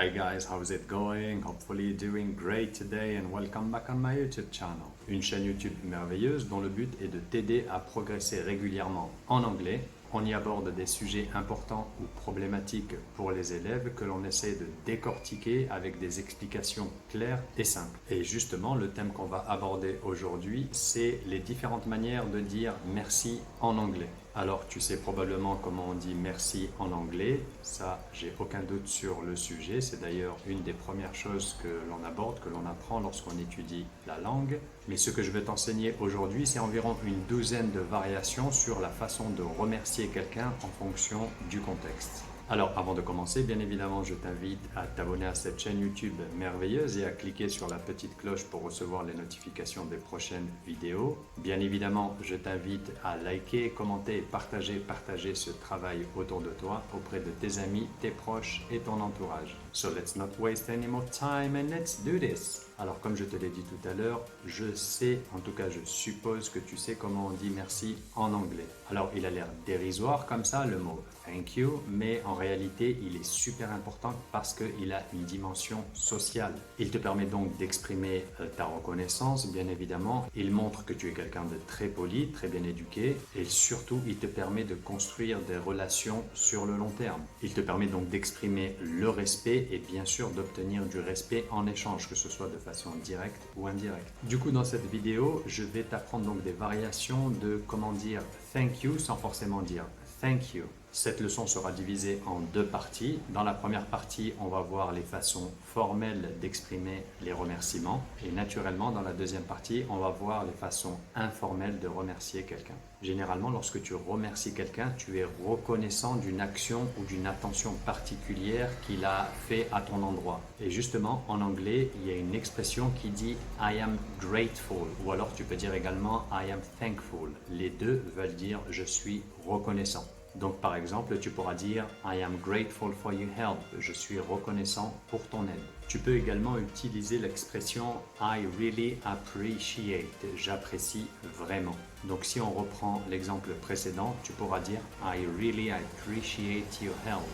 Hi guys, how's it going? Hopefully you're doing great today and welcome back on my YouTube channel. Une chaîne YouTube merveilleuse dont le but est de t'aider à progresser régulièrement en anglais. On y aborde des sujets importants ou problématiques pour les élèves que l'on essaie de décortiquer avec des explications claires et simples. Et justement, le thème qu'on va aborder aujourd'hui, c'est les différentes manières de dire merci en anglais. Alors, tu sais probablement comment on dit merci en anglais. Ça, j'ai aucun doute sur le sujet. C'est d'ailleurs une des premières choses que l'on aborde, que l'on apprend lorsqu'on étudie la langue. Mais ce que je vais t'enseigner aujourd'hui, c'est environ une douzaine de variations sur la façon de remercier quelqu'un en fonction du contexte. Alors, avant de commencer, bien évidemment, je t'invite à t'abonner à cette chaîne YouTube merveilleuse et à cliquer sur la petite cloche pour recevoir les notifications des prochaines vidéos. Bien évidemment, je t'invite à liker, commenter et partager ce travail autour de toi auprès de tes amis, tes proches et ton entourage. So let's not waste any more time and let's do this. Alors, comme je te l'ai dit tout à l'heure, je sais, en tout cas je suppose que tu sais comment on dit merci en anglais. Alors, il a l'air dérisoire comme ça, le mot thank you, mais en réalité, il est super important parce qu'il a une dimension sociale. Il te permet donc d'exprimer ta reconnaissance, bien évidemment. Il montre que tu es quelqu'un de très poli, très bien éduqué et surtout, il te permet de construire des relations sur le long terme. Il te permet donc d'exprimer le respect et bien sûr d'obtenir du respect en échange, que ce soit de façon directe ou indirecte. Du coup, dans cette vidéo, je vais t'apprendre donc des variations de comment dire thank you sans forcément dire thank you. Cette leçon sera divisée en deux parties. Dans la première partie, on va voir les façons formelles d'exprimer les remerciements. Et naturellement, dans la deuxième partie, on va voir les façons informelles de remercier quelqu'un. Généralement, lorsque tu remercies quelqu'un, tu es reconnaissant d'une action ou d'une attention particulière qu'il a fait à ton endroit. Et justement, en anglais, il y a une expression qui dit « I am grateful » ou alors tu peux dire également « I am thankful ». Les deux veulent dire « je suis reconnaissant ». Donc par exemple, tu pourras dire I am grateful for your help. Je suis reconnaissant pour ton aide. Tu peux également utiliser l'expression I really appreciate. J'apprécie vraiment. Donc si on reprend l'exemple précédent, tu pourras dire I really appreciate your help.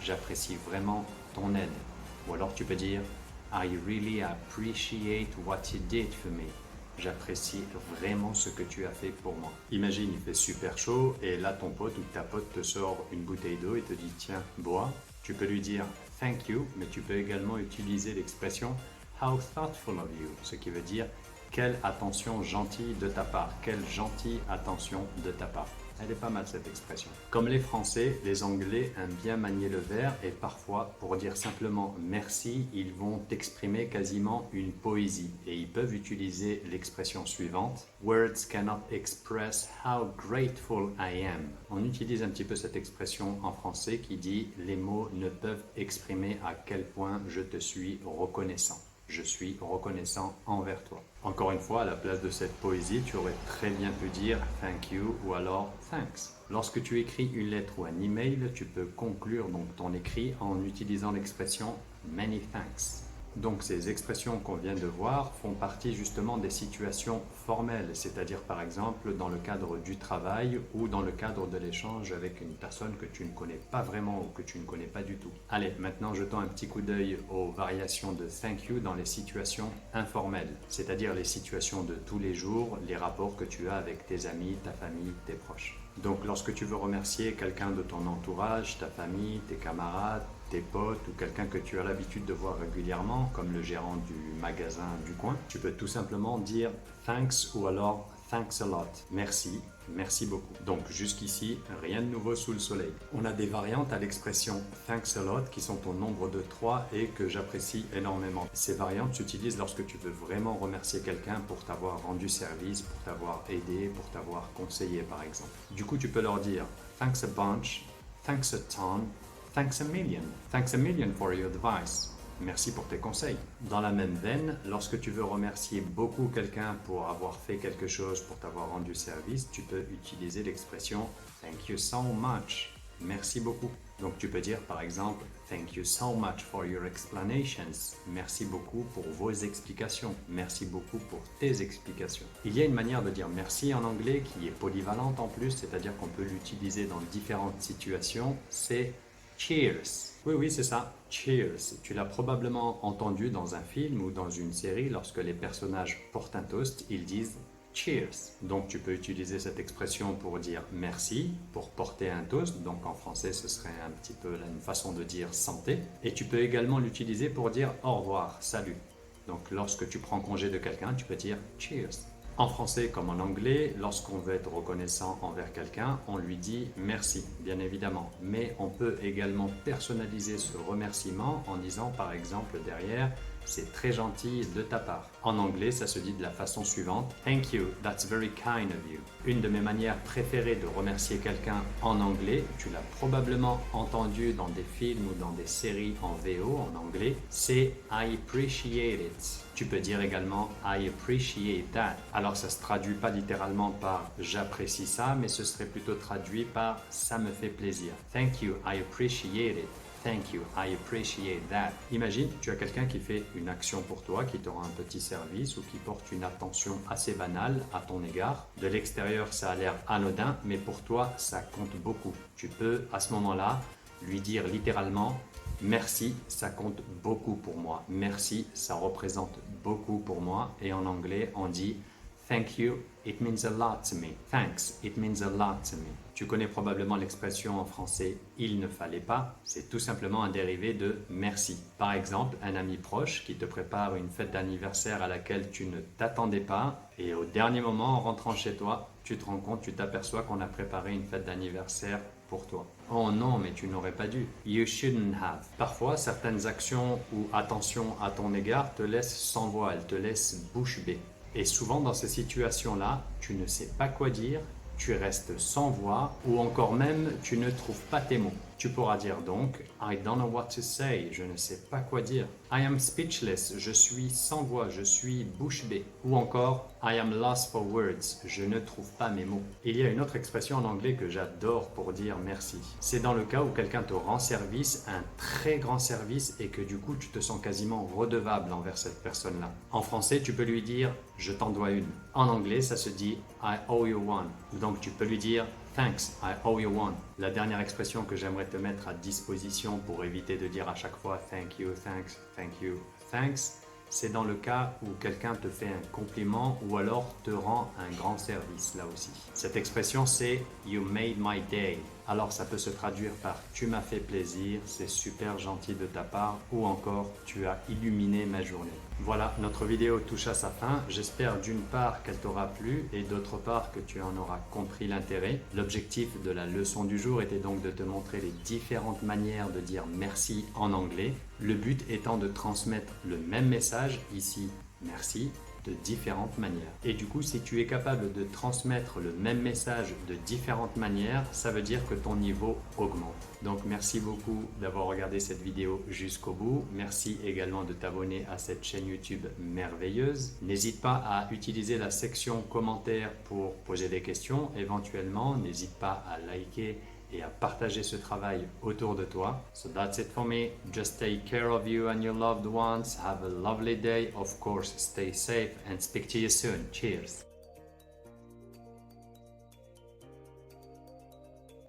J'apprécie vraiment ton aide. Ou alors tu peux dire I really appreciate what you did for me. J'apprécie vraiment ce que tu as fait pour moi. Imagine, il fait super chaud et là ton pote ou ta pote te sort une bouteille d'eau et te dit tiens, bois. Tu peux lui dire thank you, mais tu peux également utiliser l'expression how thoughtful of you, ce qui veut dire quelle attention gentille de ta part, quelle gentille attention de ta part. Elle est pas mal cette expression. Comme les Français, les Anglais aiment bien manier le verbe et parfois, pour dire simplement merci, ils vont exprimer quasiment une poésie et ils peuvent utiliser l'expression suivante Words cannot express how grateful I am. On utilise un petit peu cette expression en français qui dit les mots ne peuvent exprimer à quel point je te suis reconnaissant. Je suis reconnaissant envers toi. Encore une fois, à la place de cette poésie, tu aurais très bien pu dire thank you ou alors thanks. Lorsque tu écris une lettre ou un email, tu peux conclure donc ton écrit en utilisant l'expression many thanks. Donc ces expressions qu'on vient de voir font partie justement des situations formelles, c'est-à-dire par exemple dans le cadre du travail ou dans le cadre de l'échange avec une personne que tu ne connais pas vraiment ou que tu ne connais pas du tout. Allez, maintenant jetons un petit coup d'œil aux variations de thank you dans les situations informelles, c'est-à-dire les situations de tous les jours, les rapports que tu as avec tes amis, ta famille, tes proches. Donc lorsque tu veux remercier quelqu'un de ton entourage, ta famille, tes camarades, tes potes ou quelqu'un que tu as l'habitude de voir régulièrement, comme le gérant du magasin du coin, tu peux tout simplement dire thanks ou alors thanks a lot. Merci, merci beaucoup. Donc jusqu'ici, rien de nouveau sous le soleil. On a des variantes à l'expression thanks a lot qui sont au nombre de 3 et que j'apprécie énormément. Ces variantes s'utilisent lorsque tu veux vraiment remercier quelqu'un pour t'avoir rendu service, pour t'avoir aidé, pour t'avoir conseillé par exemple. Du coup, tu peux leur dire thanks a bunch, thanks a ton, thanks a million for your advice. Merci pour tes conseils. Dans la même veine, lorsque tu veux remercier beaucoup quelqu'un pour avoir fait quelque chose, pour t'avoir rendu service, tu peux utiliser l'expression thank you so much. Merci beaucoup. Donc tu peux dire par exemple thank you so much for your explanations. Merci beaucoup pour vos explications. Merci beaucoup pour tes explications. Il y a une manière de dire merci en anglais qui est polyvalente en plus, c'est-à-dire qu'on peut l'utiliser dans différentes situations. C'est Cheers. Oui, oui, c'est ça. Cheers. Tu l'as probablement entendu dans un film ou dans une série lorsque les personnages portent un toast, ils disent Cheers. Donc tu peux utiliser cette expression pour dire merci, pour porter un toast. Donc en français, ce serait un petit peu une façon de dire santé. Et tu peux également l'utiliser pour dire au revoir, salut. Donc lorsque tu prends congé de quelqu'un, tu peux dire Cheers. En français comme en anglais, lorsqu'on veut être reconnaissant envers quelqu'un, on lui dit merci, bien évidemment. Mais on peut également personnaliser ce remerciement en disant par exemple derrière c'est très gentil de ta part. En anglais, ça se dit de la façon suivante: Thank you, that's very kind of you. Une de mes manières préférées de remercier quelqu'un en anglais, tu l'as probablement entendu dans des films ou dans des séries en VO en anglais, c'est I appreciate it. Tu peux dire également I appreciate that. Alors ça se traduit pas littéralement par j'apprécie ça, mais ce serait plutôt traduit par ça me fait plaisir. Thank you, I appreciate it. Thank you, I appreciate that. Imagine, tu as quelqu'un qui fait une action pour toi, qui te rend un petit service ou qui porte une attention assez banale à ton égard. De l'extérieur, ça a l'air anodin, mais pour toi, ça compte beaucoup. Tu peux, à ce moment-là, lui dire littéralement merci, ça compte beaucoup pour moi. Merci, ça représente beaucoup pour moi. Et en anglais, on dit thank you, it means a lot to me. Thanks, it means a lot to me. Tu connais probablement l'expression en français « il ne fallait pas ». C'est tout simplement un dérivé de « merci ». Par exemple, un ami proche qui te prépare une fête d'anniversaire à laquelle tu ne t'attendais pas et au dernier moment, en rentrant chez toi, tu te rends compte, tu t'aperçois qu'on a préparé une fête d'anniversaire pour toi. Oh non, mais tu n'aurais pas dû. You shouldn't have. Parfois, certaines actions ou attentions à ton égard te laissent sans voix, elles te laissent bouche bée. Et souvent, dans ces situations-là, tu ne sais pas quoi dire, tu restes sans voix ou encore même tu ne trouves pas tes mots. Tu pourras dire donc I don't know what to say, je ne sais pas quoi dire. I am speechless, je suis sans voix, je suis bouche bée. Ou encore I am lost for words, je ne trouve pas mes mots. Il y a une autre expression en anglais que j'adore pour dire merci. C'est dans le cas où quelqu'un te rend service, un très grand service, et que du coup tu te sens quasiment redevable envers cette personne-là. En français, tu peux lui dire je t'en dois une. En anglais, ça se dit I owe you one. Donc tu peux lui dire Thanks, I owe you one. La dernière expression que j'aimerais te mettre à disposition pour éviter de dire à chaque fois thank you, thanks, thank you, thanks, c'est dans le cas où quelqu'un te fait un compliment ou alors te rend un grand service, là aussi. Cette expression, c'est you made my day. Alors ça peut se traduire par tu m'as fait plaisir, c'est super gentil de ta part, ou encore tu as illuminé ma journée. Voilà, notre vidéo touche à sa fin. J'espère d'une part qu'elle t'aura plu et d'autre part que tu en auras compris l'intérêt. L'objectif de la leçon du jour était donc de te montrer les différentes manières de dire merci en anglais. Le but étant de transmettre le même message, ici merci, de différentes manières. Et du coup, si tu es capable de transmettre le même message de différentes manières, ça veut dire que ton niveau augmente. Donc merci beaucoup d'avoir regardé cette vidéo jusqu'au bout. Merci également de t'abonner à cette chaîne YouTube merveilleuse. N'hésite pas à utiliser la section commentaires pour poser des questions. Éventuellement, n'hésite pas à liker et à partager ce travail autour de toi. So that's it for me. Just take care of you and your loved ones. Have a lovely day. Of course, stay safe and speak to you soon. Cheers.